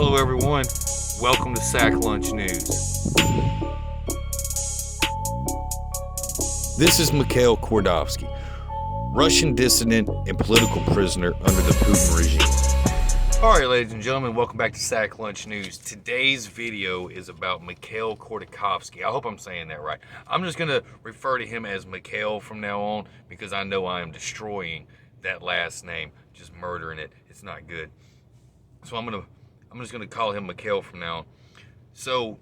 Hello everyone, welcome to Sack Lunch News. This is Mikhail Khodorkovsky, Russian dissident and political prisoner under the Putin regime. Alright ladies and gentlemen, welcome back to Sack Lunch News. Today's video is about Mikhail Khodorkovsky. I hope I'm saying that right. I'm just going to refer to him as Mikhail from now on because I know I am destroying that last name, just murdering it. It's not good. So I'm just going to call him Mikhail from now on. So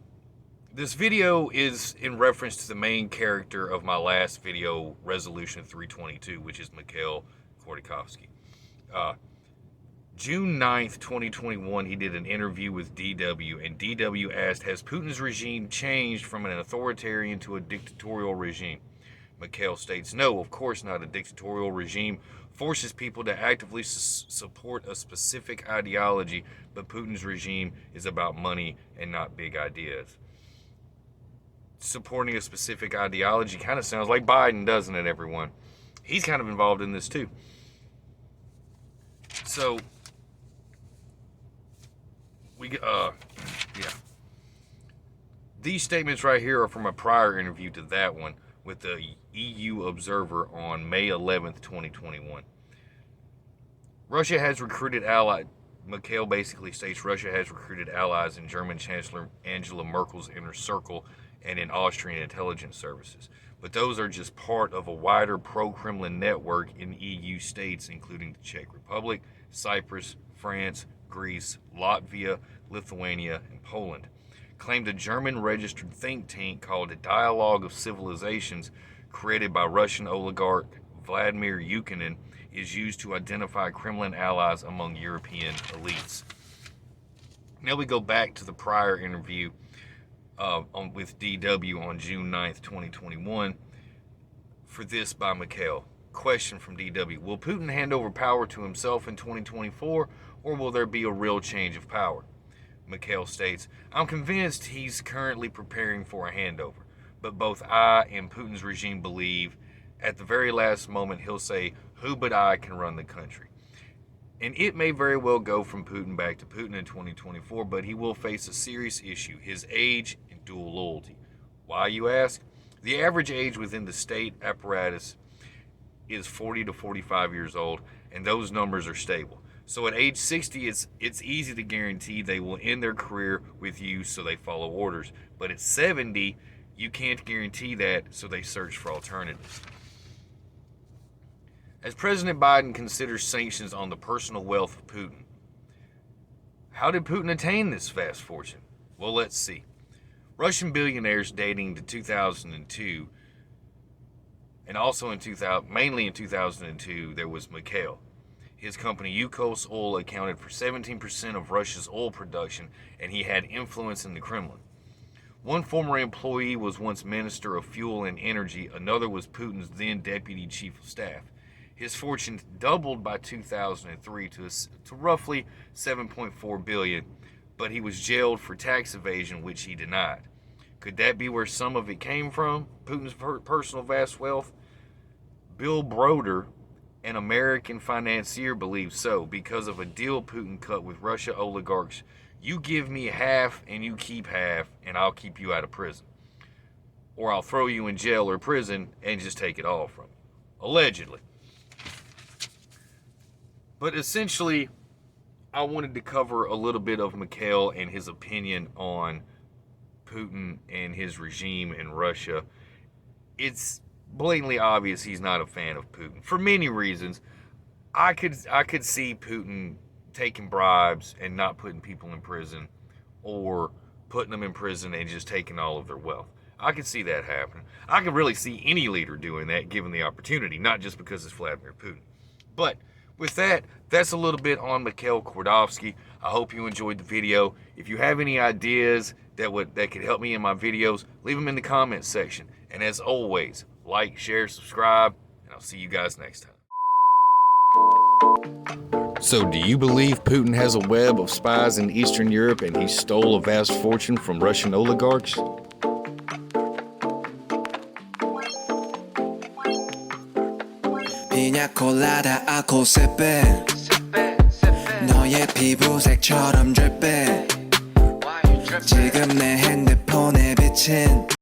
this video is in reference to the main character of my last video, Resolution 322, which is Mikhail Khodorkovsky. June 9th, 2021, he did an interview with DW, and DW asked, has Putin's regime changed from an authoritarian to a dictatorial regime? Mikhail states, no, of course not. A dictatorial regime forces people to actively support a specific ideology, but Putin's regime is about money and not big ideas. Supporting a specific ideology kind of sounds like Biden, doesn't it, everyone? He's kind of involved in this too. So, these statements right here are from a prior interview to that one with the EU Observer on May 11th, 2021. Russia has recruited allies. Mikhail basically states Russia has recruited allies in German Chancellor Angela Merkel's inner circle and in Austrian intelligence services. But those are just part of a wider pro-Kremlin network in EU states, including the Czech Republic, Cyprus, France, Greece, Latvia, Lithuania, and Poland. Claimed a German-registered think tank called a Dialogue of Civilizations, created by Russian oligarch Vladimir Yukinin, is used to identify Kremlin allies among European elites. Now we go back to the prior interview with DW on June 9th, 2021, for this by Mikhail. Question from DW, will Putin hand over power to himself in 2024, or will there be a real change of power? Mikhail states, I'm convinced he's currently preparing for a handover, but both I and Putin's regime believe at the very last moment he'll say, who but I can run the country? And it may very well go from Putin back to Putin in 2024, but he will face a serious issue, his age and dual loyalty. Why, you ask? The average age within the state apparatus is 40 to 45 years old, and those numbers are stable. So at age 60, it's easy to guarantee they will end their career with you, so they follow orders. But at 70, you can't guarantee that, so they search for alternatives. As President Biden considers sanctions on the personal wealth of Putin, how did Putin attain this vast fortune? Well, let's see. Russian billionaires dating to 2002, and also mainly in 2002, there was Mikhail. His company Yukos Oil accounted for 17% of Russia's oil production, and he had influence in the Kremlin. One former employee was once Minister of Fuel and Energy, another was Putin's then Deputy Chief of Staff. His fortune doubled by 2003 to roughly $7.4 billion, but he was jailed for tax evasion, which he denied. Could that be where some of it came from, Putin's personal vast wealth? Bill Broder, an American financier, believes so, because of a deal Putin cut with Russia oligarchs. You give me half and you keep half, and I'll keep you out of prison. Or I'll throw you in jail or prison and just take it all from you. Allegedly. But essentially, I wanted to cover a little bit of Mikhail and his opinion on Putin and his regime in Russia. It's blatantly obvious he's not a fan of Putin for many reasons. I could see Putin taking bribes and not putting people in prison, or putting them in prison and just taking all of their wealth. I could see that happening. I could really see any leader doing that given the opportunity, not just because it's Vladimir Putin. But with that, that's a little bit on Mikhail Khodorkovsky. I hope you enjoyed the video. If you have any ideas that could help me in my videos, leave them in the comments section. And as always, like, share, subscribe, and I'll see you guys next time. So do you believe Putin has a web of spies in Eastern Europe and he stole a vast fortune from Russian oligarchs? 피냐 콜라다 알코올 세 배 너의 피부색처럼 줄 배 내 핸드폰에 비친